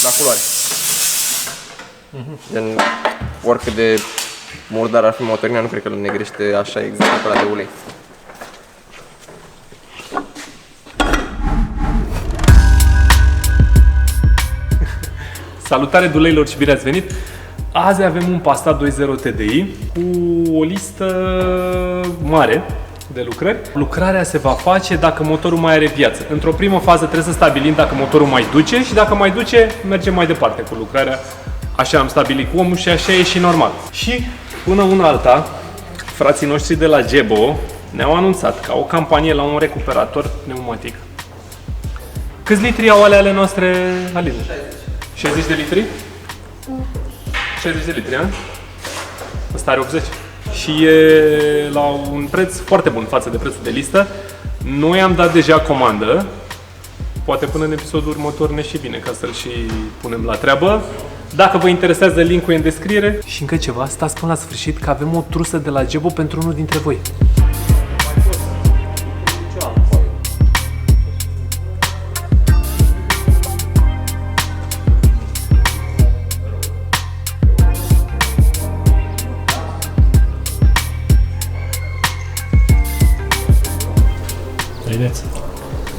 la culoare. Gen, oricât de murdar ar fi motorina, nu cred că îl negrește așa exact pe ăla de ulei. Salutare duleilor și bine ați venit! Azi avem un Passat 2.0 TDI cu o listă mare de lucrări. Lucrarea se va face dacă motorul mai are viață. Într-o primă fază trebuie să stabilim dacă motorul mai duce și dacă mai duce, mergem mai departe cu lucrarea. Așa am stabilit cu omul și așa e și normal. Și până una alta, frații noștri de la Gebo ne-au anunțat ca o campanie la un recuperator pneumatic. Câți litri au ale noastre, Alina? 60 de litri? 60 de litri, a? Ăsta are 80. Și e la un preț foarte bun față de prețul de listă. Noi am dat deja comandă. Poate până în episodul următor ne și bine ca să-l și punem la treabă. Dacă vă interesează, linkul e în descriere. Și încă ceva, stați până la sfârșit că avem o trusă de la Gebo pentru unul dintre voi.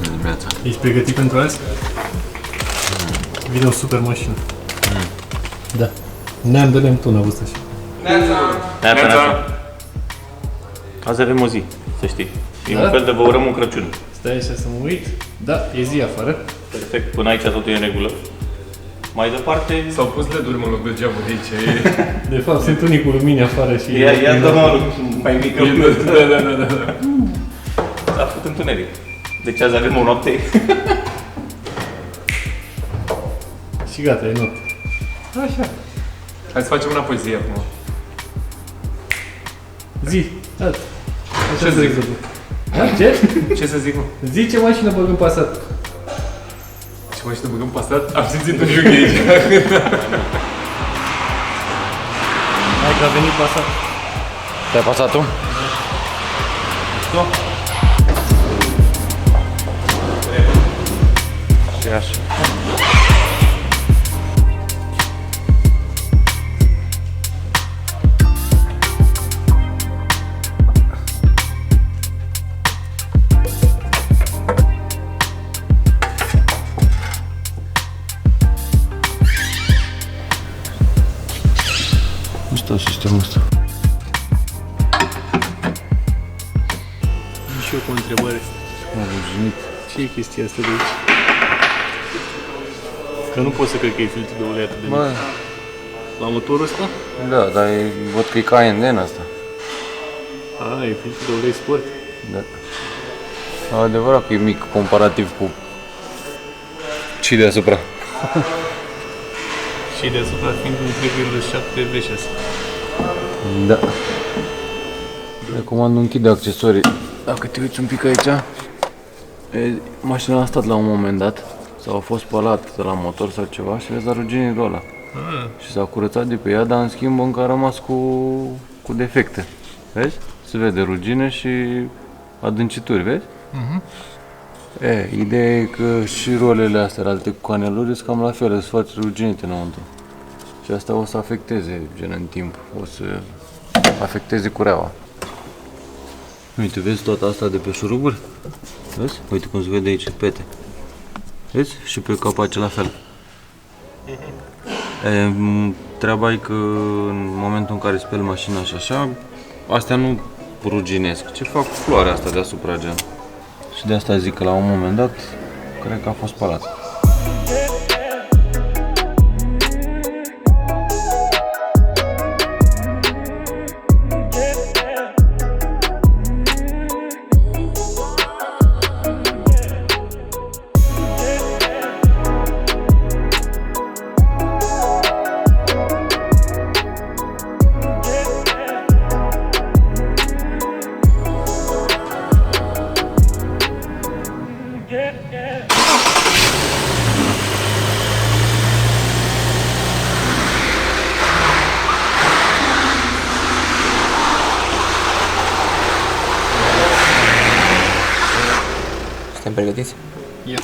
Dimineața. Ești pregătit pentru azi? Vine o super mașină. Da. Neam de lemn tu n-a văzut așa. Neața. Azi avem o zi, să știi. E un fel de vă urăm un Crăciun. Stai așa să mă uit. Da, e zi afară. Perfect, până aici totul e în regulă. Mai departe... S-au pus LED-uri în loc de geamuri aici. De fapt, sunt unii cu lumini afară și... Ia dă mai mică. Da. S-a făcut întuneric. Deci azi avem o noapte. Și gata, e noapte. Așa. Hai să facem înapoi zi acum. Zi. Gata. Ce zic? Ce? Ce să zic, mă? Zi ce mașină băgăm Passat. Ce mașină băgăm Passat? Am simțit un jughe aici. Hai că a venit Passat. Te-ai pasat tu? Stop. Și așa. Nu stau sistemul ăsta. Și eu cu o întrebare. M-am ruginit. Ce e chestia asta de aici? Că nu pot să cred că e filtrul de ulei atât de mic. Bă, La motorul ăsta? da, dar văd că e ca AND asta. A, e filtrul de ulei sport. Da. Adevărat că e mic comparativ cu ce deasupra. Și deasupra fiind un 3,7 V6. Da. Recomand un kit de accesorii. Dacă te uiți un pic aici, mașina a stat la un moment dat sau a fost spălat de la motor sau ceva și vezi la ruginirul ăla. Și s-a curățat de pe ea, dar în schimb încă a rămas cu defecte. Vezi? Se vede rugine și adâncituri, vezi? Ideea e că și rolele astea, alte cu caneluri, sunt cam la fel, îți faci ruginite înăuntru. Și asta o să afecteze, gen, în timp. O să afecteze cureaua. Uite, vezi toată asta de pe șuruburi? Vezi? Uite cum se vede aici, pete. Vezi? Și pe capace la fel. Treaba e că în momentul în care speli mașina și așa, astea nu ruginesc, ce fac floarea asta deasupra, gen. Și de asta zic că la un moment dat, cred că a fost spălat. Suntem pregătiți? Ia.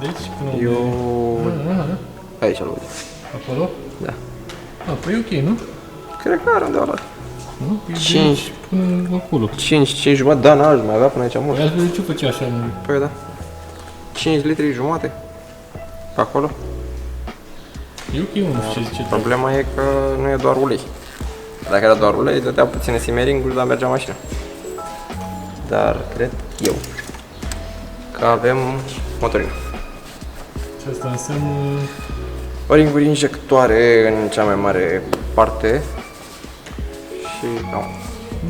Deci, până unde? Eu... Aici îl văd. Acolo? Da. Păi e ok, nu? Cred că are undeva la Nu? E 5. Până acolo. 5 jumătate, da, n-aș mai avea până aici mult. Păi altfel ce făcea așa? Păi da. 5 litri jumate. Pe acolo. E ok, nu știu ce zice. Problema e că nu e doar ulei. Dacă era doar ulei, dădea puține simmering-uri, dar mergea mașina. Dar cred eu că avem motorină. Și asta înseamnă... O-ringuri injectoare în cea mai mare parte. Și nu.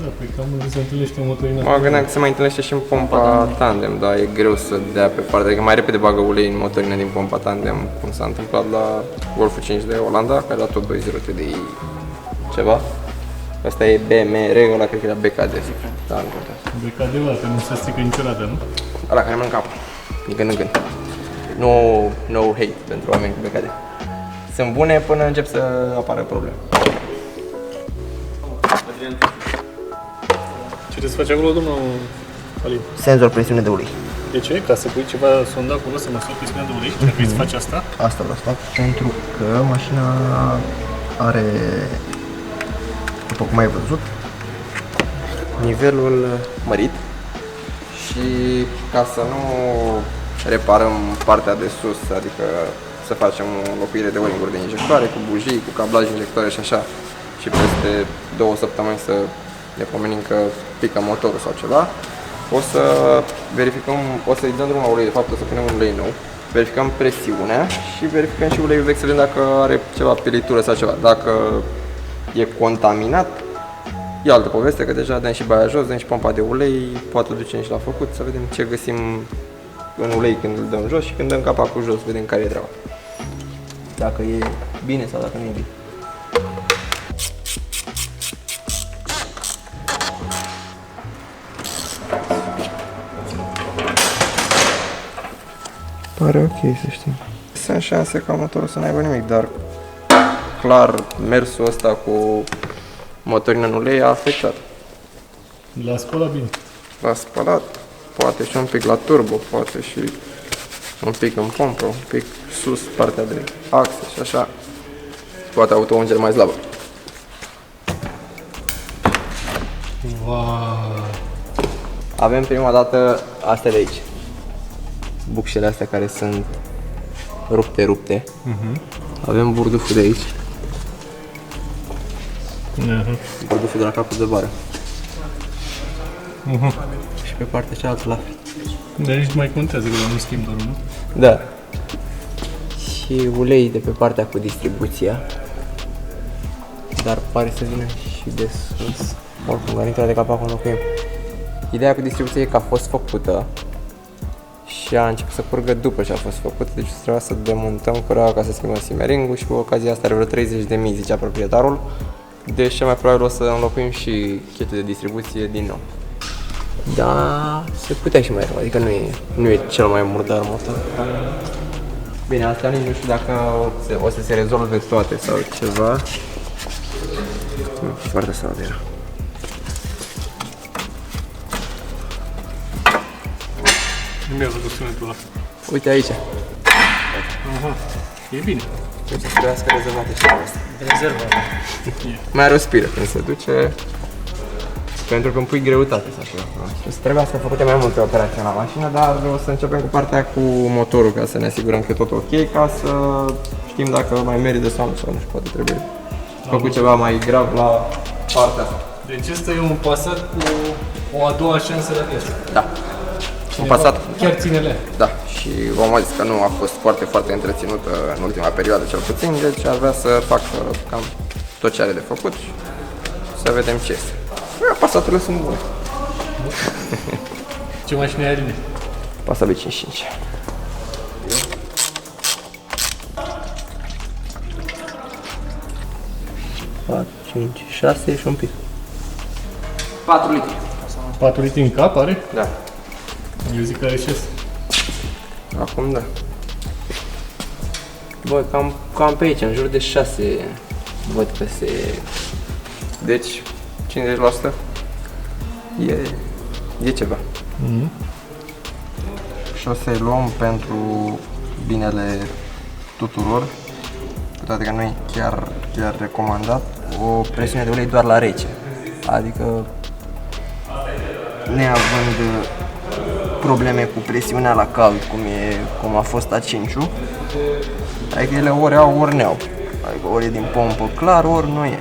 Da, păi cam unde se întâlnește motorina. Mă gândeam că se mai întâlnește și în pompa tandem, dar e greu să dea pe partea, adică mai repede bagă ulei în motorină din pompa tandem, cum s-a întâmplat la Golf 5 de Olanda, care a tot 2.0 TDI ceva. Asta e BMR, ăla cred că era BKD, da, nu contează. BKD-ul ăla, că nu se strică niciodată, nu? Ăla care mă încap, din când în când. No hate pentru oameni cu BKD. Sunt bune până încep să apară probleme. Ce trebuie să faci acolo, domnul Alin? Senzor presiune de ulei. De ce? Ca să pui ceva sonda acolo să măsori presiunea de ulei? Trebuie să faci asta? Asta vreau să fac pentru că mașina are, după cum ai văzut, nivelul mărit și ca să nu reparăm partea de sus, adică să facem o înlocuire de o-ringuri de injectoare cu bujii, cu cablaj injectoare și așa și peste 2 săptămâni să ne pomenim că pică motorul sau ceva, o să verificăm, o să-i dăm drumul la ulei, de fapt o să punem un ulei nou, verificăm presiunea și verificăm și uleiul vechi să vedem dacă are ceva pilitură sau ceva. Dacă e contaminat, e altă poveste, că deja dăm și baia jos, dăm și pompa de ulei, poate o ducem și la făcut, să vedem ce găsim în ulei când îl dăm jos și când dăm capacul jos, vedem care e treaba. Dacă e bine sau dacă nu e bine. Pare ok, să știi. Sunt șanse ca motorul să n-aibă nimic, dar clar mersul ăsta cu motorină în ulei a afectat. L-a spălat bine. L-a spălat, poate și un pic la turbo, poate și un pic în pompă, un pic sus partea de axe și așa. Poate auto-ungere mai slabă. Wow. Avem prima dată astea de aici. Bucșele astea care sunt rupte. Avem burduful de aici. Burduful de la capul de bară. Și pe partea cealaltă la fel. Dar nici nu mai contează că nu schimb doar, nu? Da. Și ulei de pe partea cu distribuția. Dar pare să vină și de sus. Oricum, la intrarea de capac înlocuim. Ideea cu distribuția e că a fost făcută și a început să curgă după ce a fost făcută, deci trebuia să demontăm cureaua ca să schimbăm simmering-ul și cu ocazia asta are vreo 30.000, zicea proprietarul. Deci cel mai probabil o să înlocuim și chetul de distribuție din nou. Da, se putea și mai rău, adică nu e cel mai murdar motor. Bine, astea nici nu știu dacă o să se rezolve toate sau ceva. Foarte slab era. Urmează cu sunetul ăla. Uite aici. Aha, e bine. Deci să trebuiască rezervate și asta. Rezervă. Mai are o spiră când se duce, pentru că îmi pui greutate sau ceva. Și trebuia să făcute mai multe operații la mașină, dar o să începem cu partea cu motorul ca să ne asigurăm că e tot ok, ca să știm dacă mai merită sau nu, sau nu știu, poate trebuie făcut ceva mai grav la partea asta. Deci ăsta e un Passat cu o a doua șansă la viață. Da. Un Passat. Chiar ține-le. Da, și v-am zis că nu a fost foarte întreținută în ultima perioadă cel puțin, deci ar vrea să facă cam tot ce are de făcut și să vedem ce este. Passaturile sunt bune. Ce mașină ai, Aline? Passat B55. Patru, 5, 6 și un pic. 4 litri. 4 litri în cap are? Da. Eu zic că are 6. Acum da. Bă, cam pe aici, în jur de 6 văd că se... Deci, 50% e ceva. Și o să-i luăm pentru binele tuturor, cu toate că nu e chiar recomandat, o presiune de ulei doar la rece. Adică, neavând probleme cu presiunea la cald, cum a fost A5-ul, adică ele ori au, ori n-au. Adică ori e din pompă clar, ori nu e.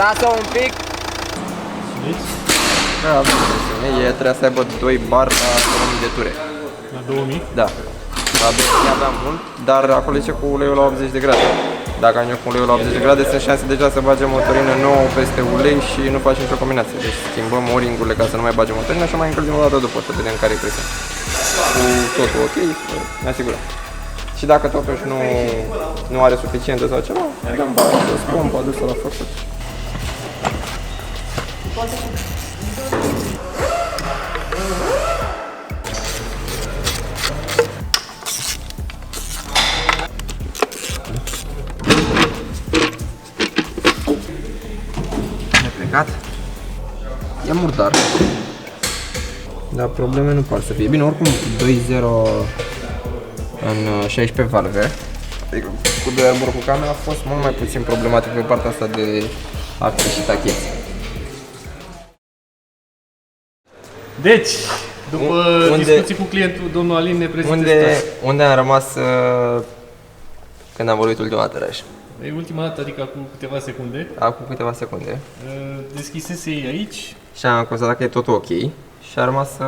Lasă un pic. Da, e trebuia să aibă 2 bar la 2000 de ture. La 2000? Da. La benzină aveam mult, dar acolo zice cu uleiul la 80 de grade. Dacă am eu cu uleiul la 80 de grade, sunt șanse deja să bagem motorină nouă peste ulei și nu facem nicio combinație. Deci schimbăm o-ring-urile ca să nu mai bagem motorină și o mai încălzim o dată după, să vedem care e presiunea. Cu totul ok, ne asigurăm. Și dacă totuși nu are suficientă sau ceva, dăm bani să pompa adusă la făcut. E murdar. Dar probleme nu par să fie. Bine, oricum 2.0 în 16 valve, adică cu 2 arbori cu camera a fost mult mai puțin problematic pe partea asta de axe și tacheți. Deci, după discuții cu clientul, domnul Alin ne prezintă starea. Unde am rămas când am vorbit ultima dată, Raș? E ultima dată, adică acum câteva secunde. Acum câteva secunde. Deschisese ei aici. Și am constatat că e totul ok. Și a rămas să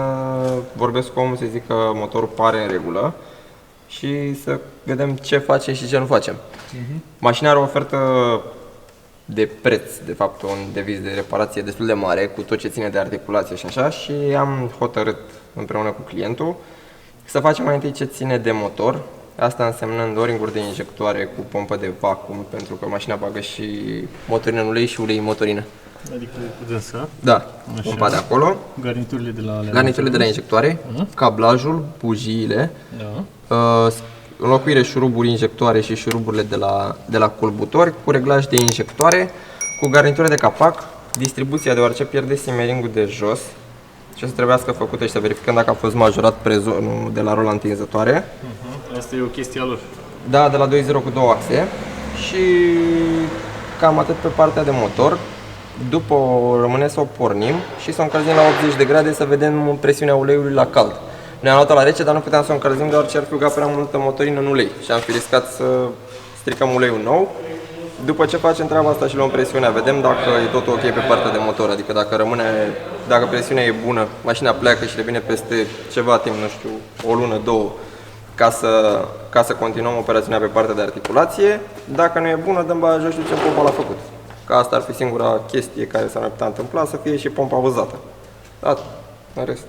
vorbesc cu omul, să zic că motorul pare în regulă și să vedem ce facem și ce nu facem. Mașina are o ofertă de preț, de fapt un deviz de reparație destul de mare, cu tot ce ține de articulație și așa, și am hotărât împreună cu clientul să facem mai întâi ce ține de motor, asta însemnând o-ring-uri de injectoare cu pompă de vacuum, pentru că mașina bagă și motorină în ulei și ulei în motorină. Adică cu dânsă. Da, pompa de acolo, Garniturile garniturile de la injectoare, cablajul, bujiile, înlocuire șuruburi injectoare și șuruburile de la culbutori, cu reglaj de injectoare, cu garnitură de capac, distribuția deoarece pierde simmering-ul de jos și o să trebuiască făcută și să verificăm dacă a fost majorat prezonul de la rola întinzătoare. Asta e o chestie a lor. Da, de la 2.0 cu 2 axe și cam atât pe partea de motor. După rămâne să o pornim și să o încălzim la 80 de grade să vedem presiunea uleiului la cald. Ne-am luat-o la rece, dar nu puteam să o încălzim deoarece ar fi ugat prea multă motorină în ulei și am fi riscat să stricăm uleiul nou. După ce facem treaba asta și luăm presiunea, vedem dacă e totul ok pe partea de motor, adică dacă presiunea e bună, mașina pleacă și revine peste ceva timp, nu știu, o lună, 2, ca să continuăm operațiunea pe partea de articulație. Dacă nu e bună, dăm baia jos și ducem pompa la făcut. Că asta ar fi singura chestie care s-ar putea întâmpla, să fie și pompa văzată. Atât. În rest,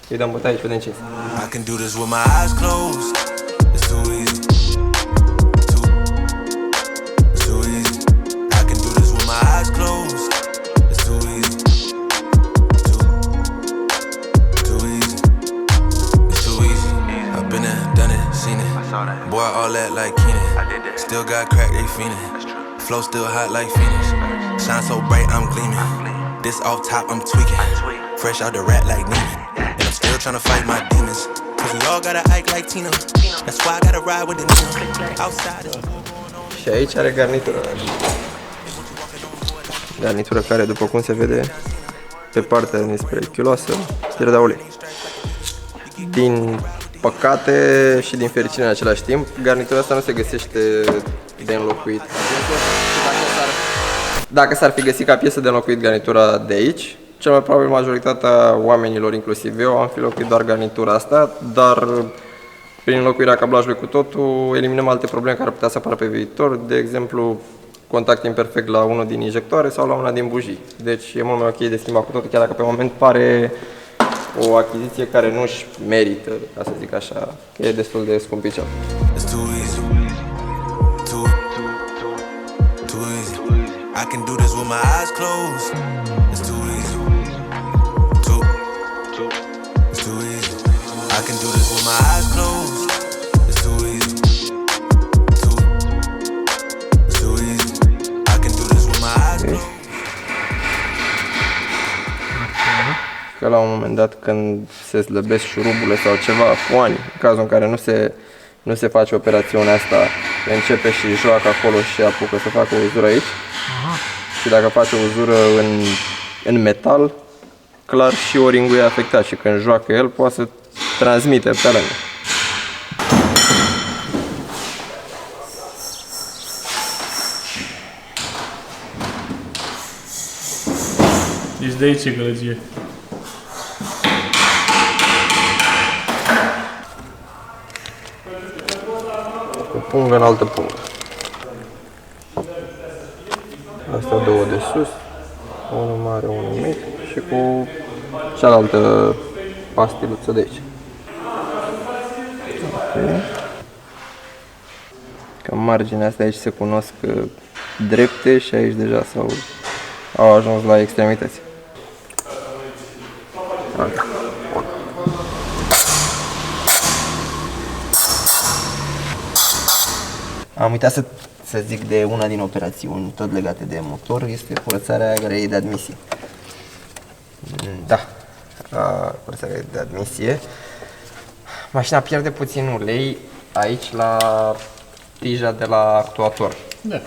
îi dăm bătaie și vedem ce este. I can do this with my eyes closed. It's too easy. It's too easy. I can do this with my eyes closed. It's too easy. Too easy. It's too easy. I've been there, done it, seen it. Boy, all that like Keenan. Still got crack, they fiendin'. Flow still hot like Phoenix. Shine so bright, I'm gleaming. This off top, I'm tweaking. Fresh out the rat like Neiman. And I'm still tryna fight my demons. Cause we all gotta act like Tina. That's why I gotta ride with the Nina. Outside is Și aici are garnitură. Garnitură care, după cum se vede pe partea dinspre chiuloasă, pierdea ulei. Din păcate și din fericire în același timp, garnitura asta nu se găsește de înlocuit. Dacă s-ar fi găsit ca piesă de înlocuit garnitura de aici, cel mai probabil majoritatea oamenilor, inclusiv eu, am fi înlocuit doar garnitura asta, dar prin înlocuirea cablajului cu totul eliminăm alte probleme care ar putea să apară pe viitor, de exemplu contact imperfect la unul din injectoare sau la una din bujii. Deci e mult mai ok de schimbat cu totul, chiar dacă pe moment pare o achiziție care nu-și merită, ca să zic așa, că e destul de scumpicel. It's too easy. Too easy. I can do this with my eyes closed. It's too easy. It's too easy. I can do this with my eyes closed. It's too easy. It's too easy. I can do this with my eyes closed. Că la un moment dat când se slăbesc șuruburile sau ceva cu ani, în cazul în care nu se face operațiunea asta, începe și joacă acolo și apucă să facă o uzură aici. Și dacă face o uzură în metal, clar și O-ring-ul e afectat și când joacă el poate să transmite pe lângă. Deci de aici e gălăgie. O pungă în altă pungă. Astea două de sus, unul mare, unul mic și cu cealaltă pastiluță de aici. Okay. Că marginea astea aici se cunosc drepte și aici deja au ajuns la extremități. Okay. Am uitat să zic de una din operațiuni tot legate de motor, este curățarea grăii de admisie. Da, curățarea de admisie. Mașina pierde puțin ulei aici la tija de la actuator. Da.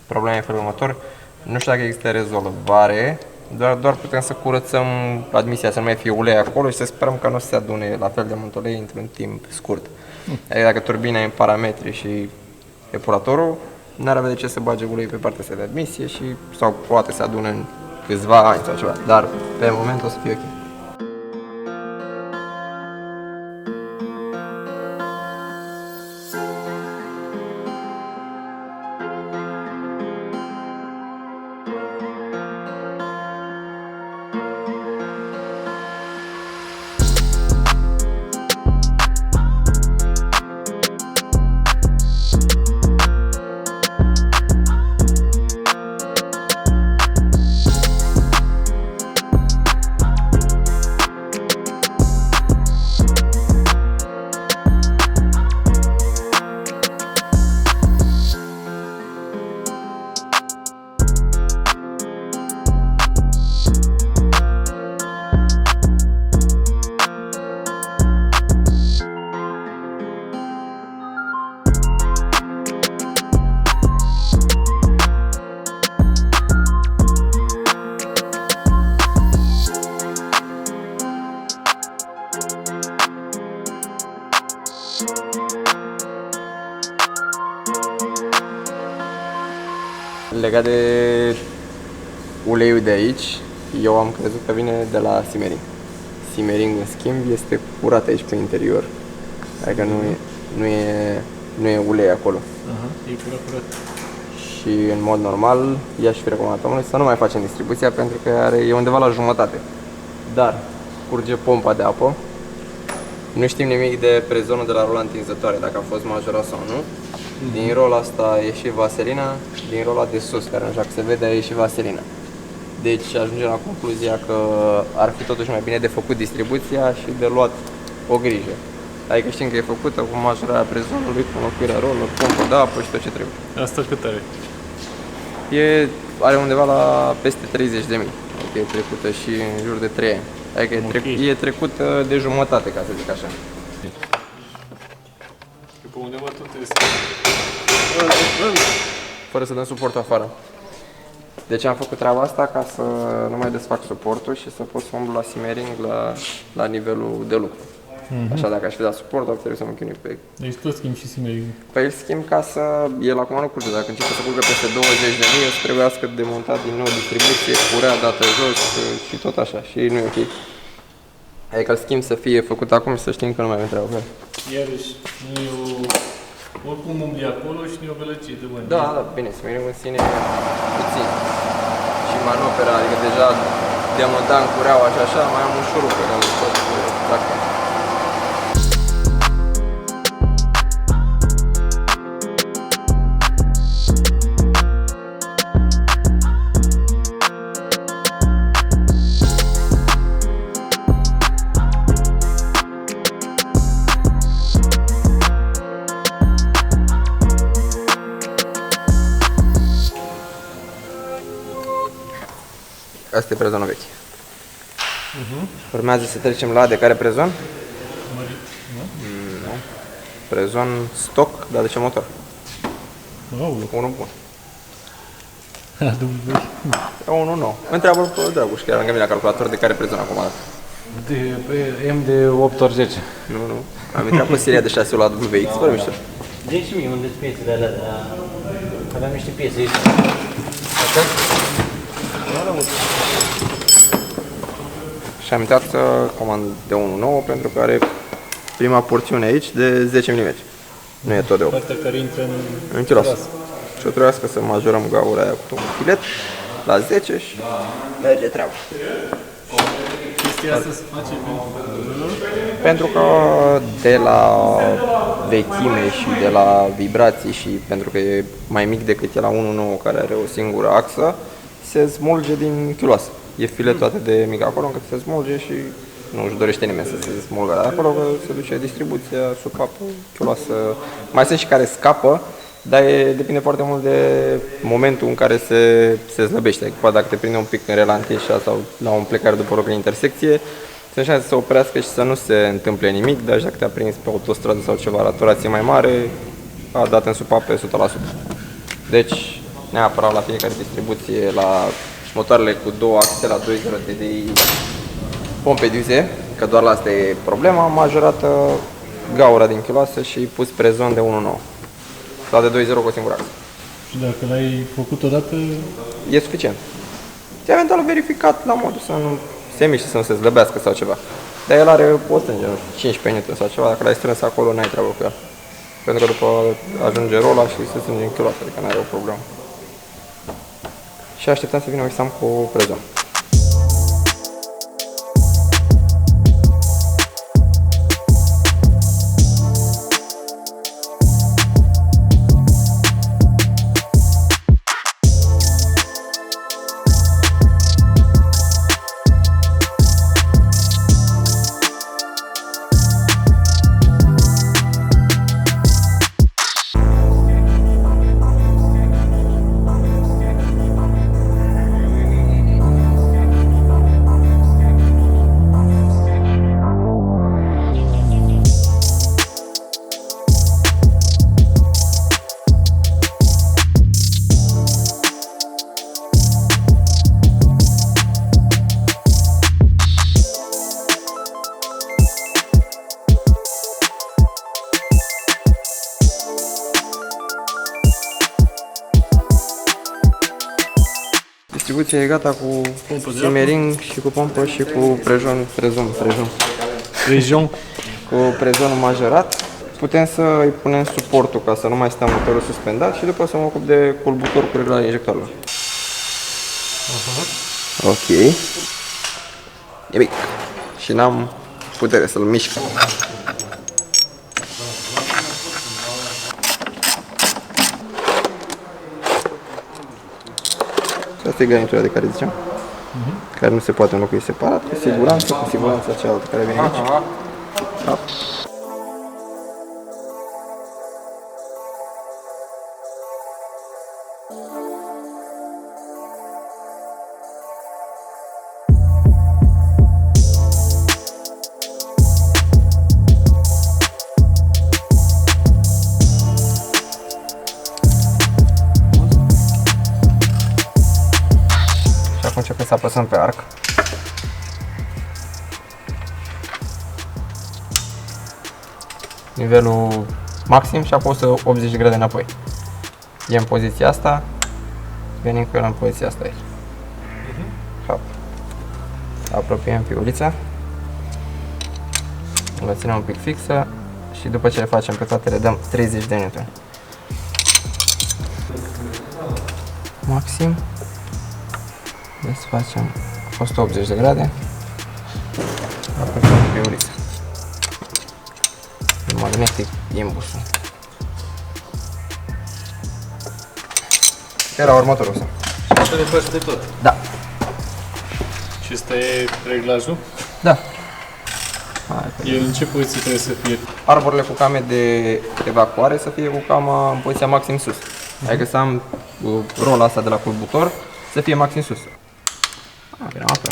Problema e felul următor, nu știu dacă există rezolvare, doar putem să curățăm admisia, să nu mai fie ulei acolo și să sperăm că nu se adune la fel de mult ulei într-un timp scurt. Adică dacă turbina e în parametri și epuratorul, n-ar avea de ce să bage ulei pe partea asta de admisie sau poate să adune în câțiva ani sau ceva, dar pe moment o să fie ok. Legat de uleiul de aici, eu am crezut că vine de la Simering. Simering, în schimb, este curat aici pe interior. Adică nu e ulei acolo. E curat. Și în mod normal, i-aș fi recomandat omului să nu mai facem distribuția pentru că e undeva la jumătate. Dar curge pompa de apă. Nu știm nimic de prezonul de la rola întinzătoare, dacă a fost majorat sau nu. Din rola asta a ieșit vaselina, din rola de sus, care nu știu dacă se vede, a ieșit vaselina. Deci ajungem la concluzia că ar fi totuși mai bine de făcut distribuția și de luat o grijă. Adică știm că e făcută cu majorarea prezonului, cu înlocuirea rolă, pompă de apă și tot ce trebuie. Asta cât are? Are undeva la peste 30.000, adică e trecută și în jur de 3 ani. Adică e trecută de jumătate, ca să zic așa. Pe undeva tot Fără să dăm suport afară. Deci am făcut treaba asta ca să nu mai desfac suportul și să pot să umblu la Simering la nivelul de lucru. Așa, dacă aș fi dat suport, ar trebui să mă chinui pe... Deci tot schimb și Simering. Păi îl schimb ca să... El acum nu curge, dacă începe să curgă peste 20.000, o să trebuiască demontat din nou distribuție, curea, dată jos și tot așa. Și nu e ok. Adică îl schimb să fie făcut acum și să știm că nu mai avem treabă. Iarăși, nu e o Oricum umbli acolo și e o gălăgie de bani. Da, da, bine, smirim în sine puțin. Și manopera, adică deja demontam cureaua și așa, mai am un șurub pe care îl pot tracta. Asta e prezonul vechi. Urmează să trecem la de care prezon? Nu. Prezon stock, dar de ce motor? Unul bun. E unul nou. Întreabă-l pe Dragoș, chiar lângă mine la calculator, de care prezon acum. M de 8 ori 10. Nu. Am intrat pe seria de 6 la WX, fără mișto. Deci mie unde sunt piesele alea, dar aveam niște piese aici. Și am intrat să comand de 1.9 pentru că are prima porțiune aici de 10 mm. Nu e tot de 8. Partea care intră În kilos. Și o trebuiască să majorăm gaura aia cu un filet la 10 și merge treaba. chestia asta se face Pentru că de la vechime și de la vibrații și pentru că e mai mic decât e la 1.9 care are o singură axă, se smulge din chiuloasă. E filetul atât de mic acolo încât se smulge și nu își dorește nimeni să se smulgă de acolo, că se duce distribuția, supapă, chiuloasă. Mai sunt și care scapă, dar depinde foarte mult de momentul în care se slăbește. Poate dacă te prinde un pic în relantier sau la un plecare după rog în intersecție, sunt șanse să se oprească și să nu se întâmple nimic, dar dacă te-a prins pe autostradă sau ceva la turație mai mare, a dat în supape 100%. Deci, neapărat la fiecare distribuție, la motoarele cu două axe, la 2.0 TDI, pompe diuze, că doar la asta e problema, majorată gaura din chiloasă și pus prezon de 1.9 sau de 2.0 cu o singură axă. Și dacă l-ai făcut odată, E suficient. Și eventual verificat la modul să nu se miște, să nu se slăbească sau ceva. Dar el are o strânge, 15 minute sau ceva, dacă l-ai strâns acolo, n-ai treabă cu el. Pentru că după ajunge rola și se strânge în chiloasă, adică n-are o problemă. Și așteptăm să vină Oxam cu prezon. Distribuția e gata cu simmering și cu pompă și cu prezon. Cu prezonul majorat. Putem să îi punem suportul ca să nu mai stea motorul suspendat și după să mă ocup de culbutor cu reglarea injectorilor. Ok. E mic. Și n-am putere să-l mișc. Asta e garnitura de care ziceam, care nu se poate înlocui separat, cu siguranța cealaltă care vine aici. Da. Începem să apăsăm pe arc. Nivelul maxim și apoi 180 de grade înapoi. E în poziția asta, venim cu el în poziția asta aici. Hop. Apropiem piulița, o ținem un pic fixă și după ce le facem pe toate le dăm 30 de minute. Maxim. Deci facem 180 de grade. Apoi pe uliță. Magnetic imbusul. Era următorul ăsta. Și asta le faci de tot. Da. Și ăsta e reglajul? Da. El în ce poziție trebuie să fie? Arborile cu came de evacuare să fie cu cama în poziția maxim sus. Adică să am rola asta de la culbutor să fie maxim sus. Bine, apă.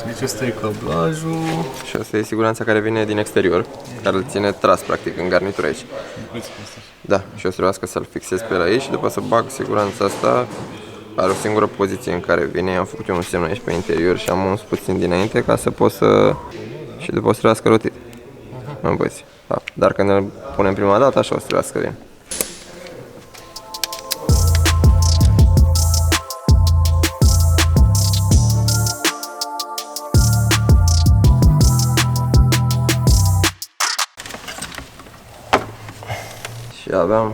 Deci ăsta e cablajul. Și asta e siguranța care vine din exterior, care îl ține tras practic în garnitură aici. Da, și o să trebuiască să-l fixez pe el aici și după să bag siguranța asta. Are o singură poziție în care vine, am făcut eu un semn aici pe interior și am uns puțin dinainte ca să pot să... și după o să trebuiască rotit. În poziție. Da. Dar când îl punem prima dată, așa o să trebuiască vine. Și aveam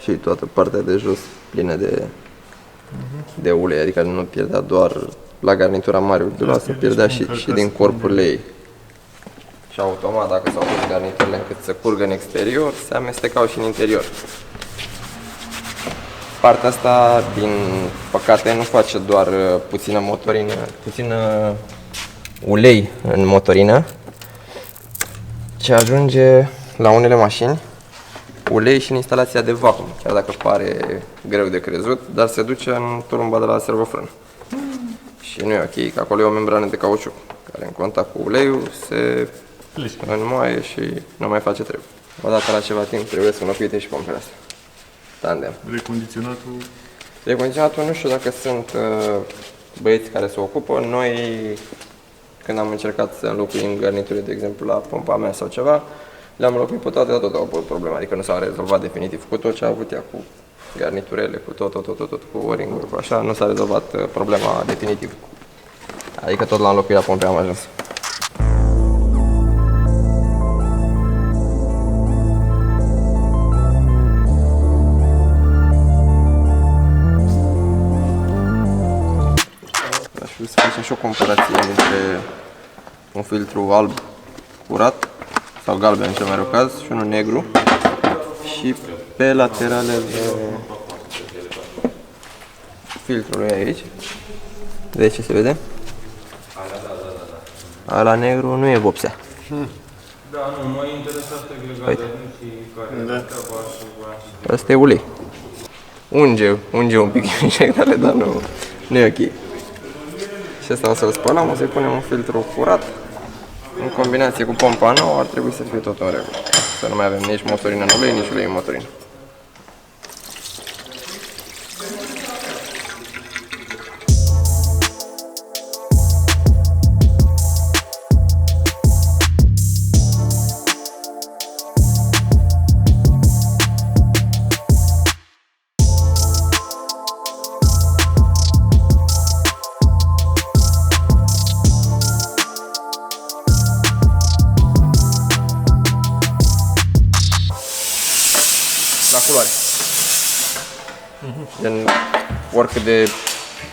și toată partea de jos plină de ulei, adică nu pierdea doar la garnitura mare ulturoasă, pierdea și din corpurile ei. Și automat, dacă s-au pus garniturile încât să curgă în exterior, se amestecau și în interior. Partea asta, din păcate, nu face doar puțină motorină, puțină ulei în motorină, ci ajunge la unele mașini ulei și în instalația de vacuum, chiar dacă pare greu de crezut, dar se duce în turumba de la servofrână. Și nu e ok, că acolo e o membrană de cauciuc, care în contact cu uleiul se înmoaie și nu mai face treabă. Odată la ceva timp trebuie să înlocuite și pompele astea. Tandem. Recondiționatul nu știu dacă sunt băieți care se ocupă. Noi, când am încercat să înlocuim garniturile, de exemplu, la pompa mea sau ceva, le-am înlocuit pe toate, tot au avut probleme, adică nu s-a rezolvat definitiv cu tot ce a avut ea, cu garniturele, cu tot, cu o-ring-uri, cu așa, nu s-a rezolvat problema definitiv. Adică tot la înlocuirea pompei am ajuns. Aș vrea să facem și o comparație între un filtru alb curat sau galben în cel mai rău caz și unul negru și pe lateralele filtrului aici. Vedeți ce se vede? Ala negru nu e vopsea. Da, nu, m-a interesat agregatul și care Asta e ulei. Unge un pic injectare, dar nu e ok. Și asta o să-l spălăm, o să-i punem un filtru curat. În combinație cu pompa nouă ar trebui să fie tot în regulă. Să nu mai avem nici motorină în ulei, nici ulei în motorină. La culoare. Gen, oricât de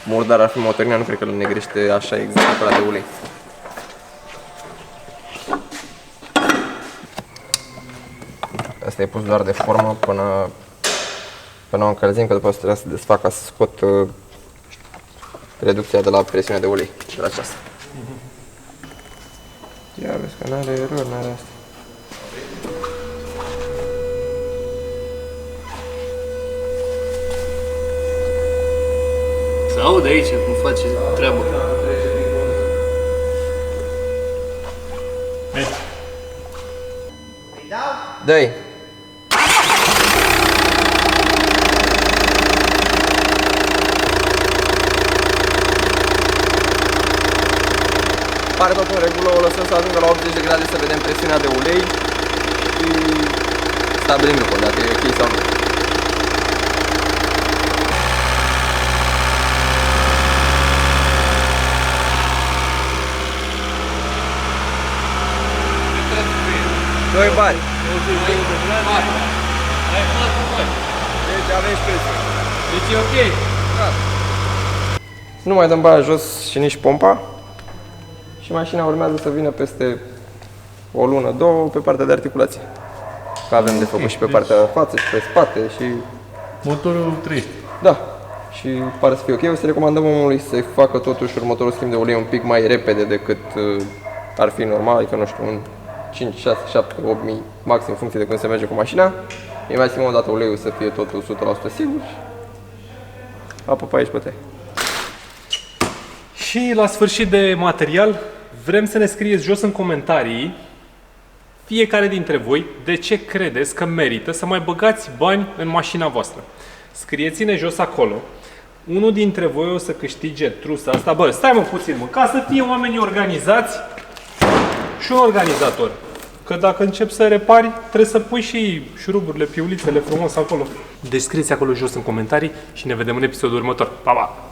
murdar ar fi motorina, nu cred că îl negrește așa exact ăla de ulei. Asta e pus doar de formă până o încălzim, că după asta trebuie să desfac ca să scot reducția de la presiunea de ulei de la aceasta. Ia vezi că n-are erori, n-are asta. Se aude aici cum face treaba. Dă-i! Pare tot în regulă, o lăsăm să ajungă la 80 de grade să vedem presiunea de ulei și stabilim după dacă e ok sau nu. 2 bani. 4. Ai 4 bani. Deci aveți prețul. Deci e ok. Nu mai dăm baia jos și nici pompa. Și mașina urmează să vină peste o lună, două, pe partea de articulație. Că avem de făcut și pe partea de față și pe spate și... Motorul trăiește. Da. Și pare să fie ok. O să recomandăm omului să facă totuși următorul schimb de ulei un pic mai repede decât ar fi normal, adică nu știu, un 5, 6, 7, 8 mii maxim în funcție de când se merge cu mașina. E maxim o dată uleiul să fie totul 100% sigur. Apă pe aici, pe te. Și la sfârșit de material, vrem să ne scrieți jos în comentarii fiecare dintre voi de ce credeți că merită să mai băgați bani în mașina voastră. Scrieți-ne jos acolo. Unul dintre voi o să câștige trusa asta. Bă, stai mă puțin, mă, ca să fie oamenii organizați și un organizator. Că dacă începi să repari, trebuie să pui și șuruburile, piulițele frumos acolo. Deci scrieți acolo jos în comentarii și ne vedem în episodul următor. Pa, pa!